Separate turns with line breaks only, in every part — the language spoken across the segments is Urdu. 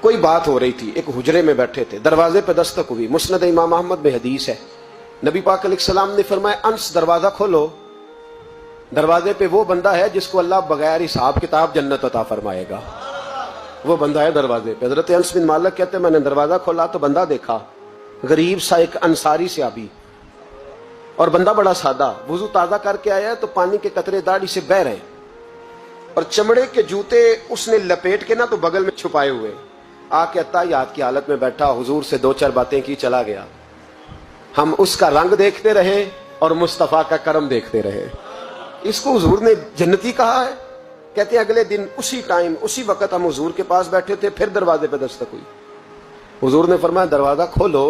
کوئی بات ہو رہی تھی، ایک حجرے میں بیٹھے تھے، دروازے پہ دستک ہوئی، مسند امام احمد میں حدیث ہے، نبی پاک علیہ السلام نے فرمایا انس دروازہ کھولو، دروازے پہ وہ بندہ ہے جس کو اللہ بغیر حساب کتاب جنت عطا فرمائے گا، وہ بندہ ہے دروازے پہ۔ حضرت انس بن مالک کہتے ہیں میں نے دروازہ کھولا تو بندہ دیکھا، غریب سا ایک انصاری صحابی، اور بندہ بڑا سادہ، وضو تازہ کر کے آیا تو پانی کے قطرے داڑھی سے بہہ رہے، اور چمڑے کے جوتے اس نے لپیٹ کے نا تو بغل میں چھپائے ہوئے، آ کے اتحیات کی حالت میں بیٹھا، حضور سے دو چار باتیں کی، چلا گیا۔ ہم اس کا رنگ دیکھتے رہے اور مصطفیٰ کا کرم دیکھتے رہے۔ اس کو حضور نے جنتی کہا ہے۔ کہتے ہیں اگلے دن اسی ٹائم اسی وقت ہم حضور کے پاس بیٹھے تھے، پھر دروازے پہ دستک ہوئی، حضور نے فرمایا دروازہ کھولو،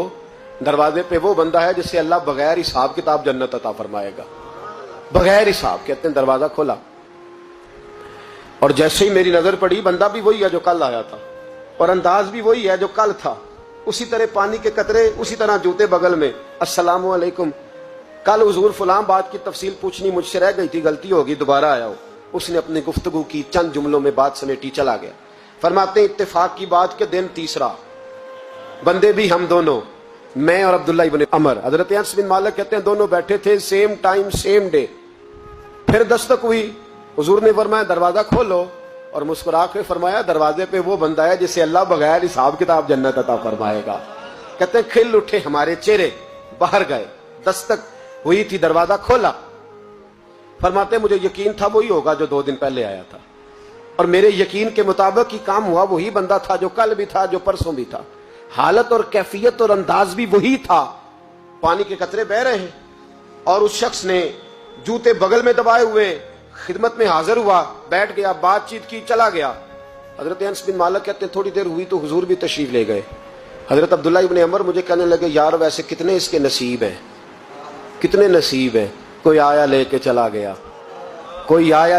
دروازے پہ وہ بندہ ہے جسے اللہ بغیر حساب کتاب جنت عطا فرمائے گا، بغیر حساب۔ کہتے ہیں دروازہ کھولا، اور جیسے ہی میری نظر پڑی بندہ بھی وہی ہے جو کل آیا تھا، اور انداز بھی وہی ہے جو کل تھا، اسی طرح پانی کے قطرے، اسی طرح جوتے بغل میں، السلام علیکم، کل حضور فلاں بات کی تفصیل پوچھنی مجھ سے رہ گئی تھی، غلطی ہوگی، دوبارہ آیا ہو۔ اس نے اپنی گفتگو کی، چند جملوں میں بات سمیٹی، چلا گیا۔ فرماتے ہیں اتفاق کی بات کہ دن تیسرا، بندے بھی ہم دونوں، میں اور عبداللہ ابن عمر، حضرت انس بن مالک کہتے ہیں دونوں بیٹھے تھے، سیم ٹائم سیم ڈے، پھر دستک ہوئی، حضور نے فرمایا دروازہ کھولو، اور مسکرا کے فرمایا دروازے پہ وہ بندہ ہے جسے اللہ بغیر حساب کتاب جنت عطا فرمائے گا۔ کہتے ہیں کھل اٹھے ہمارے چہرے، باہر گئے، دستک ہوئی تھی، دروازہ کھولا۔ فرماتے ہیں مجھے یقین تھا وہی ہوگا جو 2 دن پہلے آیا تھا، اور میرے یقین کے مطابق ہی کام ہوا، وہی بندہ تھا جو کل بھی تھا، جو پرسوں بھی تھا، حالت اور کیفیت اور انداز بھی وہی تھا، پانی کے قطرے بہ رہے ہیں، اور اس شخص نے جوتے بغل میں دبائے ہوئے خدمت میں حاضر ہوا، بیٹھ گیا، بات چیت کی، چلا گیا۔ حضرت انس بن مالک کہتے ہیں تھوڑی دیر ہوئی تو حضور بھی تشریف لے گئے۔ حضرت عبداللہ ابن عمر مجھے کہنے لگے یار ویسے کتنے اس کے نصیب ہیں، کتنے نصیب ہیں، کوئی آیا لے کے چلا گیا، کوئی آیا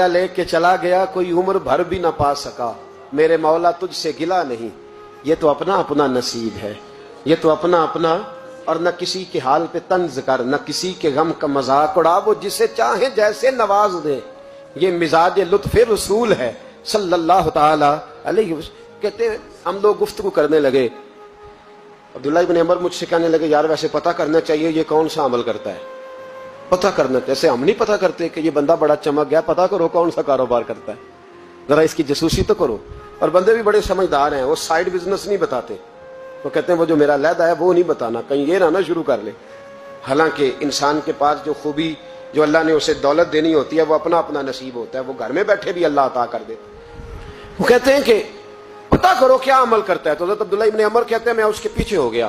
لے کے چلا گیا، کوئی عمر بھر بھی نہ پا سکا، میرے مولا تجھ سے گلا نہیں، یہ تو اپنا اپنا نصیب ہے، یہ تو اپنا اپنا، اور نہ کسی کے حال پہ طنز کر، نہ کسی کے غم کا مذاق اڑا، وہ جسے چاہے جیسے نواز دے، یہ مزاج لطف رسول ہے صلی اللہ تعالی علیہ وسلم۔ کہتے ہیں ہم لوگ گفتگو کرنے لگے، عبداللہ ابن عمر مجھ سے کہنے لگے یار ویسے پتہ کرنا چاہیے یہ کون سا عمل کرتا ہے، پتہ کرنا، جیسے ہم نہیں پتہ کرتے کہ یہ بندہ بڑا چمک گیا، پتہ کرو کون سا کاروبار کرتا ہے، ذرا اس کی جاسوسی تو کرو۔ اور بندے بھی بڑے سمجھدار ہیں، وہ سائیڈ بزنس نہیں بتاتے، وہ کہتے ہیں وہ جو میرا علیحدہ ہے وہ نہیں بتانا، کہیں یہ نہ شروع کر لے۔ حالانکہ انسان کے پاس جو خوبی، جو اللہ نے اسے دولت دینی ہوتی ہے، وہ اپنا اپنا نصیب ہوتا ہے، وہ گھر میں بیٹھے بھی اللہ عطا کر دیتا۔ وہ کہتے ہیں کہ پتہ کرو کیا عمل کرتا ہے، تو حضرت عبداللہ ابن عمر کہتے ہیں میں اس کے پیچھے ہو گیا،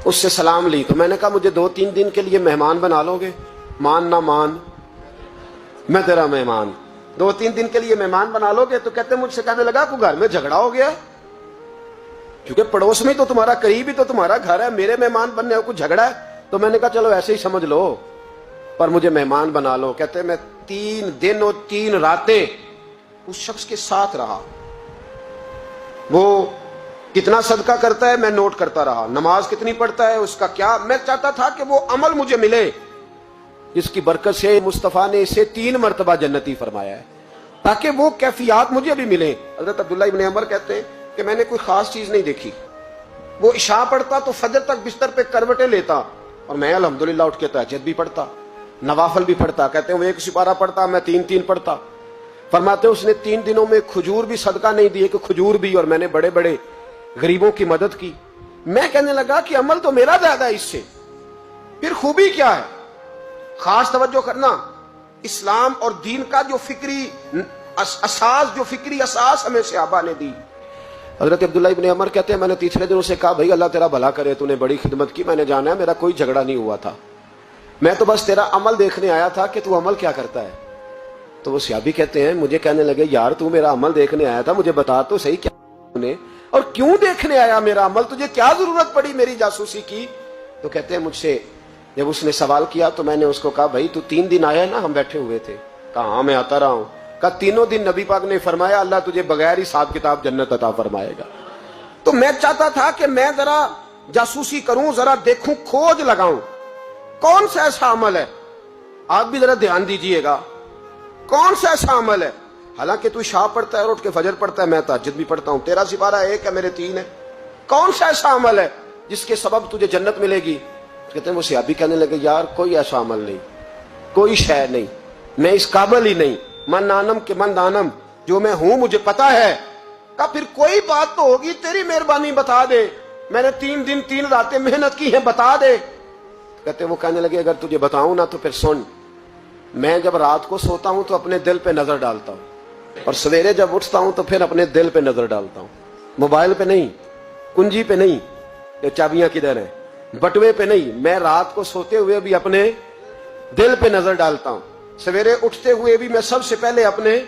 اس سے سلام لی، تو میں نے کہا مجھے 2-3 دن کے لیے مہمان بنا لو گے، مان نہ مان میں تیرا مہمان، 2-3 دن کے لیے مہمان بنا لو گے؟ تو کہتے ہیں مجھ سے کہنے لگا کوئی گھر میں جھگڑا ہو گیا، کیونکہ پڑوس میں تو تمہارا قریب ہی تو تمہارا گھر ہے، میرے مہمان بننے ہو، کچھ جھگڑا ہے؟ تو میں نے کہا چلو ایسے ہی سمجھ لو، پر مجھے مہمان بنا لو۔ کہتے ہیں میں 3 دن اور 3 راتیں اس شخص کے ساتھ رہا، وہ کتنا صدقہ کرتا ہے میں نوٹ کرتا رہا، نماز کتنی پڑھتا ہے، اس کا کیا، میں چاہتا تھا کہ وہ عمل مجھے ملے جس کی برکت سے مصطفیٰ نے اسے 3 مرتبہ جنتی فرمایا ہے، تاکہ وہ کیفیات مجھے بھی ملے۔ حضرت عبداللہ ابن عمر کہتے ہیں کہ میں نے کوئی خاص چیز نہیں دیکھی، وہ عشاء پڑھتا تو فجر تک بستر پہ کروٹیں لیتا، اور میں الحمدللہ اٹھ کے تہجد بھی پڑھتا، نوافل بھی پڑھتا۔ کہتے ہیں وہ 1 سپارہ پڑھتا، میں 3 پڑھتا۔ فرماتے اس نے 3 دنوں میں کھجور بھی صدقہ نہیں دیے کہ کھجور بھی، اور میں نے بڑے بڑے غریبوں کی مدد کی۔ میں کہنے لگا کہ عمل تو میرا زیادہ ہے اس سے، پھر خوبی کیا ہے؟ خاص توجہ کرنا، اسلام اور دین کا جو فکری اساس ہمیں صحابہ نے دی۔ حضرت عبداللہ ابن عمر کہتے ہیں میں نے تیسرے دن سے کہا بھائی اللہ تیرا بھلا کرے، تو نے بڑی خدمت کی، میں نے جانا ہے میرا کوئی جھگڑا نہیں ہوا تھا، میں تو بس تیرا عمل دیکھنے آیا تھا کہ تو عمل کیا کرتا ہے۔ تو وہ صحابی کہتے ہیں مجھے کہنے لگے یار تو میرا عمل دیکھنے آیا تھا، مجھے بتا تو صحیح کیا نے، اور کیوں دیکھنے آیا میرا عمل، تجھے کیا ضرورت پڑی میری جاسوسی کی؟ تو کہتے ہیں مجھ سے جب اس نے سوال کیا تو میں نے اس کو کہا بھائی تو 3 دن آیا ہے نا، ہم بیٹھے ہوئے تھے، کہا ہاں میں آتا رہا ہوں، کہا 3 دن نبی پاک نے فرمایا اللہ تجھے بغیر حساب کتاب جنت عطا فرمائے گا۔ تو میں چاہتا تھا کہ میں ذرا جاسوسی کروں، ذرا دیکھوں، کھوج لگاؤں کون سا ایسا عمل ہے، آپ بھی ذرا دھیان دیجئے گا، کون سا ایسا عمل ہے حالانکہ تو عشاء پڑھتا ہے اور اٹھ کے فجر پڑھتا ہے، میں تہجد بھی پڑھتا ہوں، تیرا سپارہ ایک ہے، میرے 3 ہے، کون سا ایسا عمل ہے جس کے سبب تجھے جنت ملے گی؟ کہتے ہیں وہ صحابی کہنے لگے یار کوئی ایسا عمل نہیں، کوئی شے نہیں، میں اس قابل ہی نہیں، من آنم کے من دانم، جو میں ہوں مجھے پتا ہے۔ کہا پھر کوئی بات تو ہوگی، تیری مہربانی بتا دے، میں نے 3 دن 3 راتیں محنت کی ہیں، بتا دے۔ کہتے ہیں وہ کہنے لگے اگر تجھے بتاؤں نا تو پھر سن، میں جب رات کو سوتا ہوں تو اپنے دل پہ نظر ڈالتا ہوں، اور سویرے جب اٹھتا ہوں تو پھر اپنے دل پہ نظر ڈالتا ہوں، موبائل پہ نہیں، کنجی پہ نہیں، یہ چابیاں کدھر ہیں، بٹوے پہ نہیں، میں رات کو سوتے ہوئے بھی اپنے دل پہ نظر ڈالتا ہوں، سویرے اٹھتے ہوئے بھی میں سب سے پہلے اپنے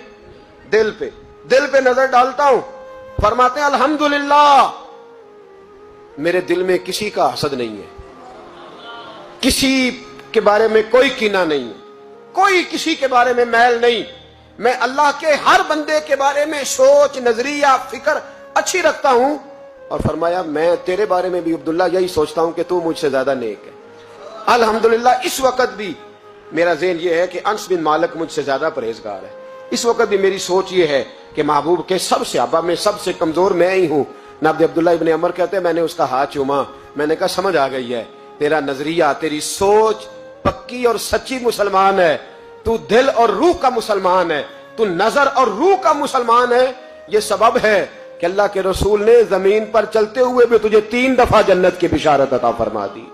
دل پہ نظر ڈالتا ہوں۔ فرماتے ہیں الحمدللہ میرے دل میں کسی کا حسد نہیں ہے، کسی کے بارے میں کوئی کینہ نہیں ہے، کوئی کسی کے بارے میں میل نہیں، میں اللہ کے ہر بندے کے بارے میں سوچ، نظریہ، فکر اچھی رکھتا ہوں۔ اور فرمایا میں تیرے بارے میں بھی عبداللہ یہی سوچتا ہوں کہ تو مجھ سے زیادہ نیک ہے۔ الحمدللہ اس وقت بھی میرا ذہن یہ ہے کہ انس بن مالک مجھ سے زیادہ پرہیزگار ہے، اس وقت بھی میری سوچ یہ ہے کہ محبوب کے سب صحابہ میں سب سے کمزور میں ہی ہوں۔ نابد عبداللہ ابن عمر کہتے ہیں میں نے اس کا ہاتھ چوما، میں نے کہا سمجھ آ گئی ہے، تیرا نظریہ، تیری سوچ پکی اور سچی مسلمان ہے، تو دل اور روح کا مسلمان ہے، تو نظر اور روح کا مسلمان ہے۔ یہ سبب ہے کہ اللہ کے رسول نے زمین پر چلتے ہوئے بھی تجھے 3 دفعہ جنت کی بشارت عطا فرما دی۔